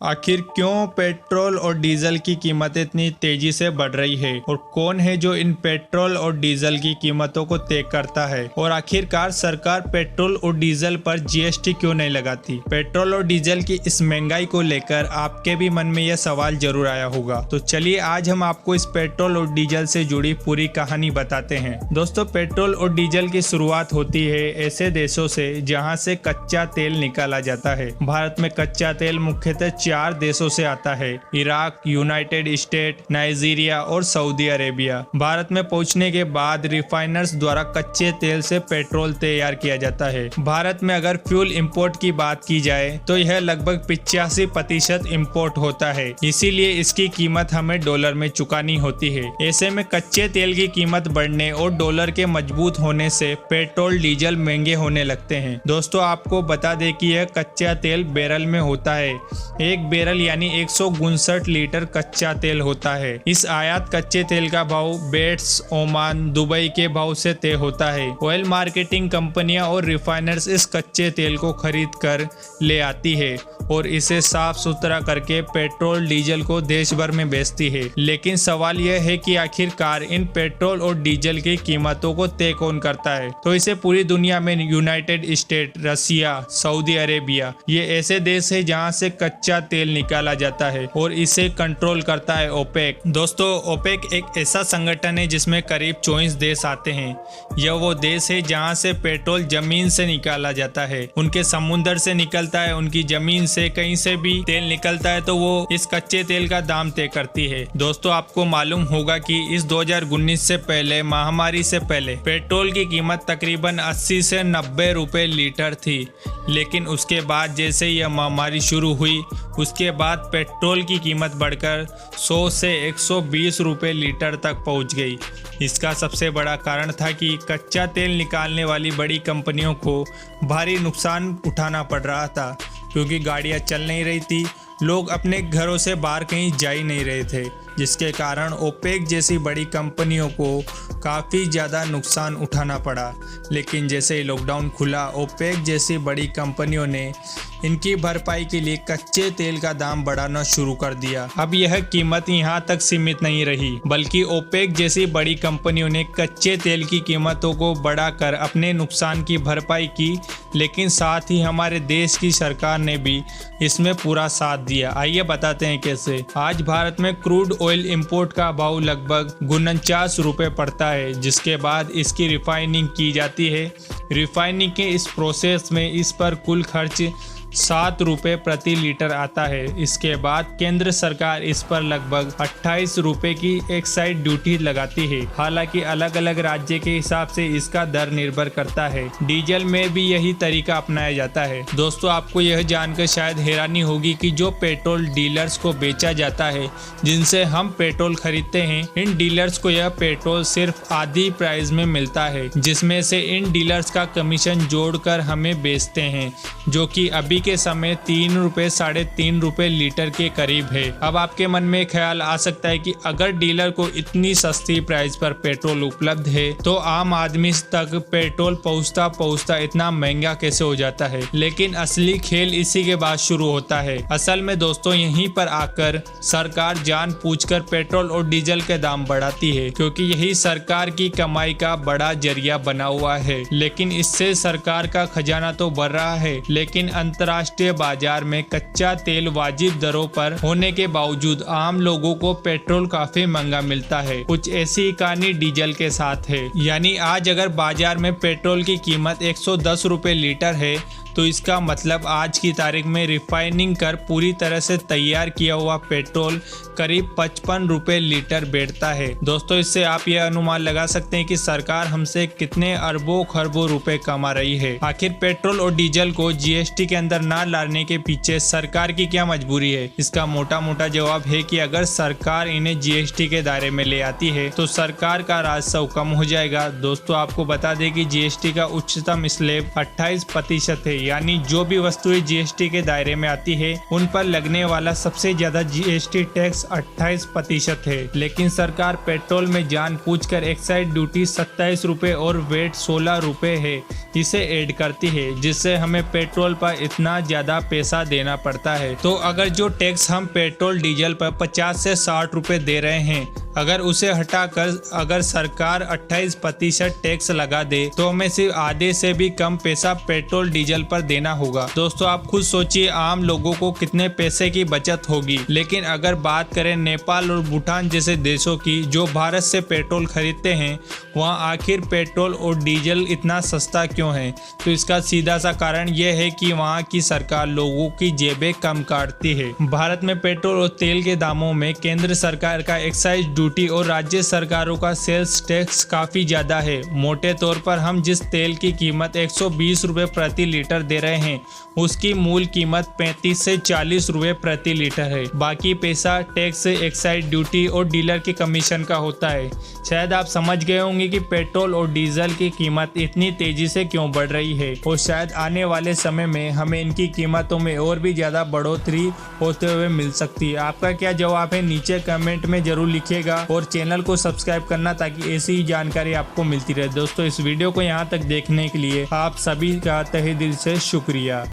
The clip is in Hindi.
आखिर क्यों पेट्रोल और डीजल की कीमतें इतनी तेजी से बढ़ रही है और कौन है जो इन पेट्रोल और डीजल की कीमतों को तय करता है और आखिरकार सरकार पेट्रोल और डीजल पर जीएसटी क्यों नहीं लगाती। पेट्रोल और डीजल की इस महंगाई को लेकर आपके भी मन में यह सवाल जरूर आया होगा। तो चलिए आज हम आपको इस पेट्रोल और डीजल से जुड़ी पूरी कहानी बताते हैं। दोस्तों, पेट्रोल और डीजल की शुरुआत होती है ऐसे देशों से जहां से कच्चा तेल निकाला जाता है। भारत में कच्चा तेल मुख्यतः 4 देशों से आता है: इराक, यूनाइटेड स्टेट, नाइजीरिया और सऊदी अरेबिया। भारत में पहुंचने के बाद रिफाइनर्स द्वारा कच्चे तेल से पेट्रोल तैयार किया जाता है। भारत में अगर फ्यूल इंपोर्ट की बात की जाए तो यह लगभग 85% इंपोर्ट होता है, इसीलिए इसकी कीमत हमें डॉलर में चुकानी होती है। ऐसे में कच्चे तेल की कीमत बढ़ने और डॉलर के मजबूत होने से पेट्रोल डीजल महंगे होने लगते हैं। दोस्तों, आपको बता दें कि यह कच्चा तेल बैरल में होता है। एक बैरल यानी 159 लीटर कच्चा तेल होता है। इस आयात कच्चे तेल का भाव बेट्स, ओमान, दुबई के भाव से तय होता है। ऑयल मार्केटिंग कंपनियां और रिफाइनर्स इस कच्चे तेल को खरीद कर ले आती है और इसे साफ सुथरा करके पेट्रोल डीजल को देश भर में बेचती है। लेकिन सवाल यह है कि आखिरकार इन पेट्रोल और डीजल की कीमतों को तय कौन करता है। तो इसे पूरी दुनिया में यूनाइटेड स्टेट, रसिया, सऊदी अरेबिया, ये ऐसे देश है जहां से कच्चा तेल निकाला जाता है और इसे कंट्रोल करता है ओपेक। दोस्तों, ओपेक एक ऐसा संगठन है जिसमें करीब 24 देश आते हैं। यह वो देश है जहां से पेट्रोल जमीन से निकाला जाता है। उनके समुद्र से निकलता है, उनकी जमीन से कहीं से भी तेल निकलता है तो वो इस कच्चे तेल का दाम तय करती है। दोस्तों, आपको मालूम होगा कि इस 2019 से पहले, महामारी से पहले, पेट्रोल की कीमत तकरीबन 80 से 90 रुपए लीटर थी। लेकिन उसके बाद जैसे यह महामारी शुरू हुई, उसके बाद पेट्रोल की कीमत बढ़कर 100 से 120 रुपए लीटर तक पहुंच गई। इसका सबसे बड़ा कारण था कि कच्चा तेल निकालने वाली बड़ी कंपनियों को भारी नुकसान उठाना पड़ रहा था, क्योंकि गाड़ियां चल नहीं रही थी, लोग अपने घरों से बाहर कहीं जा ही नहीं रहे थे, जिसके कारण ओपेक जैसी बड़ी कंपनियों को काफ़ी ज़्यादा नुकसान उठाना पड़ा। लेकिन जैसे ही लॉकडाउन खुला, ओपेक जैसी बड़ी कंपनियों ने इनकी भरपाई के लिए कच्चे तेल का दाम बढ़ाना शुरू कर दिया। अब यह कीमत यहाँ तक सीमित नहीं रही, बल्कि ओपेक जैसी बड़ी कंपनियों ने कच्चे तेल की कीमतों को बढ़ाकर अपने नुकसान की भरपाई की। लेकिन साथ ही हमारे देश की सरकार ने भी इसमें पूरा साथ दिया। आइए बताते हैं कैसे। आज भारत में क्रूड ऑयल इंपोर्ट का भाव लगभग 49 रुपए पड़ता है, जिसके बाद इसकी रिफाइनिंग की जाती है। रिफाइनिंग के इस प्रोसेस में इस पर कुल खर्च 7 रुपए प्रति लीटर आता है। इसके बाद केंद्र सरकार इस पर लगभग 28 रुपए की एक्साइज ड्यूटी लगाती है। हालांकि अलग अलग राज्य के हिसाब से इसका दर निर्भर करता है। डीजल में भी यही तरीका अपनाया जाता है। दोस्तों, आपको यह जानकर शायद हैरानी होगी कि जो पेट्रोल डीलर्स को बेचा जाता है, जिनसे हम पेट्रोल खरीदते हैं, इन डीलर्स को यह पेट्रोल सिर्फ आधी प्राइस में मिलता है, जिसमें से इन डीलर्स का कमीशन जोड़कर हमें बेचते हैं, जो कि अभी के समय 3 रुपए, 3.5 रुपए लीटर के करीब है। अब आपके मन में ख्याल आ सकता है कि अगर डीलर को इतनी सस्ती प्राइस पर पेट्रोल उपलब्ध है तो आम आदमी तक पेट्रोल पहुंचता इतना महंगा कैसे हो जाता है। लेकिन असली खेल इसी के बाद शुरू होता है। असल में दोस्तों, यहीं पर आकर सरकार जानबूझकर पेट्रोल और डीजल के दाम बढ़ाती है, क्योंकि यही सरकार की कमाई का बड़ा जरिया बना हुआ है। लेकिन इससे सरकार का खजाना तो बढ़ रहा है, लेकिन अंतर्राष्ट्रीय बाजार में कच्चा तेल वाजिब दरों पर होने के बावजूद आम लोगों को पेट्रोल काफी महंगा मिलता है। कुछ ऐसी कहानी डीजल के साथ है। यानी आज अगर बाजार में पेट्रोल की कीमत 110 रुपए लीटर है, तो इसका मतलब आज की तारीख में रिफाइनिंग कर पूरी तरह से तैयार किया हुआ पेट्रोल करीब 55 रुपए लीटर बैठता है। दोस्तों, इससे आप यह अनुमान लगा सकते हैं कि सरकार हमसे कितने अरबों खरबों रुपए कमा रही है। आखिर पेट्रोल और डीजल को जीएसटी के अंदर ना लाने के पीछे सरकार की क्या मजबूरी है? इसका मोटा मोटा जवाब है कि अगर सरकार इन्हें जीएसटी के दायरे में ले आती है तो सरकार का राजस्व कम हो जाएगा। दोस्तों, आपको बता दें कि जीएसटी का उच्चतम स्लैब 28% है, यानी जो भी वस्तुएं जीएसटी के दायरे में आती है उन पर लगने वाला सबसे ज्यादा जीएसटी टैक्स 28% है। लेकिन सरकार पेट्रोल में जानबूझकर एक्साइज ड्यूटी 27 रुपए और वेट 16 रुपए है इसे ऐड करती है, जिससे हमें पेट्रोल पर इतना ज्यादा पैसा देना पड़ता है। तो अगर जो टैक्स हम पेट्रोल डीजल पर 50 से 60 रुपए दे रहे हैं, अगर उसे हटाकर अगर सरकार 28% टैक्स लगा दे तो हमें सिर्फ आधे से भी कम पैसा पेट्रोल डीजल पर देना होगा। दोस्तों आप खुद सोचिए आम लोगों को कितने पैसे की बचत होगी। लेकिन अगर बात करें नेपाल और भूटान जैसे देशों की जो भारत से पेट्रोल खरीदते हैं, वहाँ आखिर पेट्रोल और डीजल इतना सस्ता क्यों है? तो इसका सीधा सा कारण यह है कि वहाँ की सरकार लोगों की जेबें कम काटती है। भारत में पेट्रोल और तेल के दामों में केंद्र सरकार का एक्साइज ड्यूटी और राज्य सरकारों का सेल्स टैक्स काफी ज्यादा है। मोटे तौर पर हम जिस तेल की कीमत 120 रुपए प्रति लीटर दे रहे हैं उसकी मूल कीमत 35 से 40 रुपए प्रति लीटर है। बाकी पैसा टैक्स, एक्साइज ड्यूटी और डीलर के कमीशन का होता है। शायद आप समझ गए होंगे कि पेट्रोल और डीजल की कीमत इतनी तेजी से क्यों बढ़ रही है और शायद आने वाले समय में हमें इनकी कीमतों में और भी ज्यादा बढ़ोतरी होते हुए मिल सकती है। आपका क्या जवाब है नीचे कमेंट में जरूर लिखिएगा और चैनल को सब्सक्राइब करना ताकि ऐसी ही जानकारी आपको मिलती रहे। दोस्तों इस वीडियो को यहाँ तक देखने के लिए आप सभी का तहे दिल से शुक्रिया।